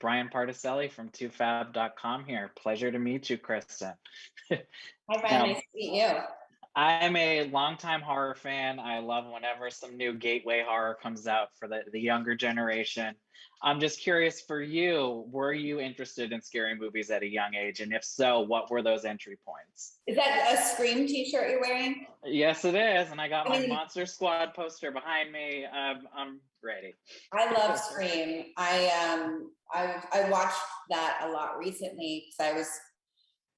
Brian Particelli from toofab.com here. Pleasure to meet you, Kristen. Hi, Brian. Now, Nice to meet you. I'm a longtime horror fan. I love whenever some new gateway horror comes out for the younger generation. I'm just curious for you, were you interested in scary movies at a young age? And if so, what were those entry points? Is that a Scream t-shirt you're wearing? Yes, it is. And I got I my mean, Monster Squad poster behind me. I'm ready. I love Scream. I watched that a lot recently because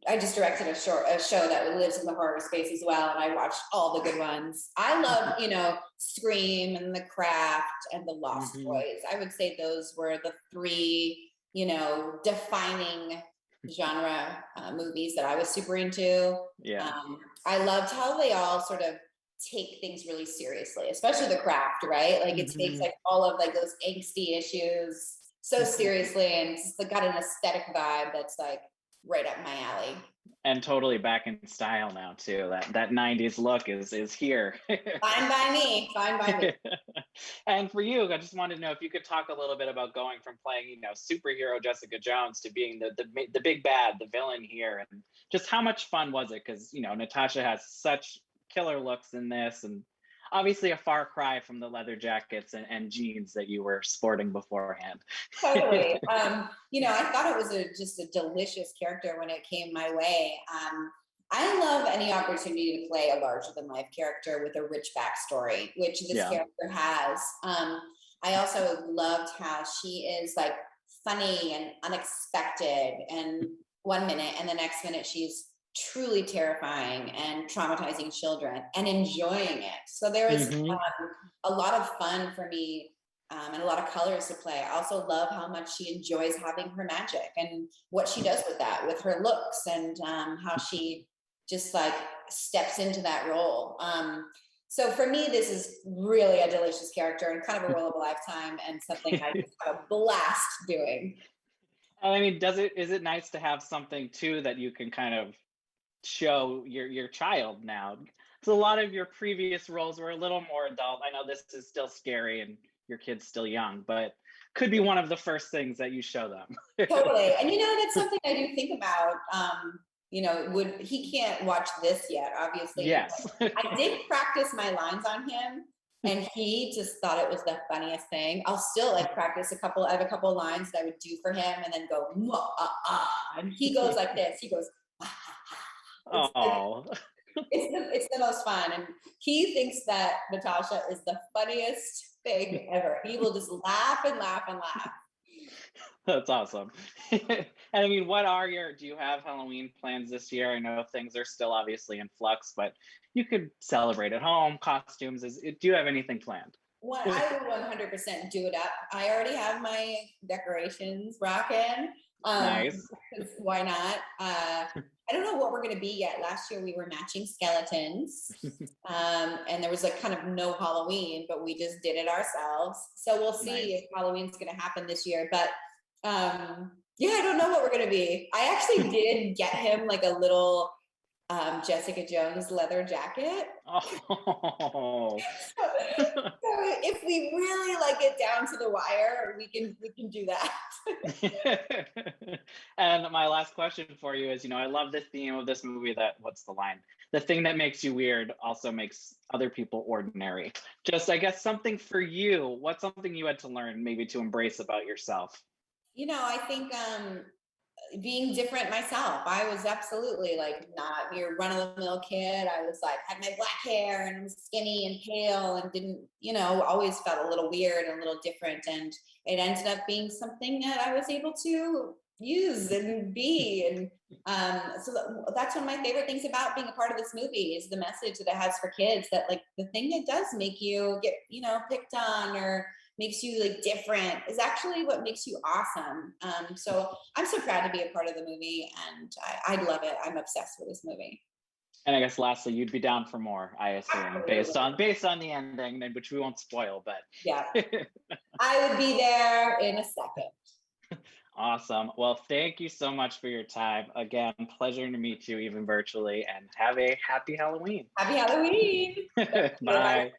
I just directed a show that lives in the horror space as well, and I watched all the good ones. I love, Scream and The Craft and The Lost Hmm. Boys. I would say those were the three, defining genre movies that I was super into. Yeah. I loved how they all sort of take things really seriously, especially The Craft, right? Like it takes Hmm. like all of like those angsty issues so seriously, and it's just like, got an aesthetic vibe that's like right up my alley. And totally back in style now too. That 90s look is here. Fine by me. Fine by me. And for you, I just wanted to know if you could talk a little bit about going from playing, superhero Jessica Jones to being the big bad, the villain here, and just how much fun was it? Because Natasha has such killer looks in this, and obviously a far cry from the leather jackets and jeans that you were sporting beforehand. Totally. I thought it was just a delicious character when it came my way. I love any opportunity to play a larger than life character with a rich backstory, which this Yeah. character has. I also loved how she is like funny and unexpected, and one minute and the next minute she's truly terrifying and traumatizing children and enjoying it. So there was Hmm. a lot of fun for me, and a lot of colors to play. I also love how much she enjoys having her magic and what she does with that, with her looks, and how she just like steps into that role. So for me, this is really a delicious character and kind of a role of a lifetime, and something I just have a blast doing. I mean, is it nice to have something too that you can kind of show your child now? So a lot of your previous roles were a little more adult. I know this is still scary and your kid's still young, but could be one of the first things that you show them. Totally. And that's something I do think about. Would he can't watch this yet, obviously. Yes. I did practice my lines on him, and he just thought it was the funniest thing. I'll still like practice I have a couple of lines that I would do for him and then go, "Mwah, ah, ah," and he goes like this. He goes, "Ah, ah, ah." It's like, Oh. it's the most fun. And he thinks that Natasha is the funniest thing ever. He will just laugh and laugh and laugh. That's awesome. And I mean, do you have Halloween plans this year? I know things are still obviously in flux, but you could celebrate at home, costumes. Do you have anything planned? What I would 100% do it up. I already have my decorations rocking. Um, Nice. 'Cause why not? I don't know what we're gonna be yet. Last year we were matching skeletons, and there was like kind of no Halloween, but we just did it ourselves. So we'll see Nice. if Halloween's gonna happen this year. But yeah, I don't know what we're gonna be. I actually did get him like a little Jessica Jones leather jacket. Oh. So if we really like it down to the wire, we can do that. And my last question for you is, I love the theme of this movie that what's the line? The thing that makes you weird also makes other people ordinary. Just, I guess, something for you. What's something you had to learn maybe to embrace about yourself? I think being different myself. I was absolutely like not your run of the mill kid. I was like had my black hair and was skinny and pale and didn't, always felt a little weird and a little different. And it ended up being something that I was able to use and be. And that's one of my favorite things about being a part of this movie is the message that it has for kids, that like the thing that does make you get, picked on or makes you like different is actually what makes you awesome. So I'm so proud to be a part of the movie, and I love it. I'm obsessed with this movie. And I guess lastly, you'd be down for more, I assume, based Absolutely. on the ending, which we won't spoil, Yeah, but I would be there in a second. awesome. Well, thank you so much for your time. Again, pleasure to meet you even virtually, and have a happy Halloween. Happy Halloween. Thank you. Bye. Bye.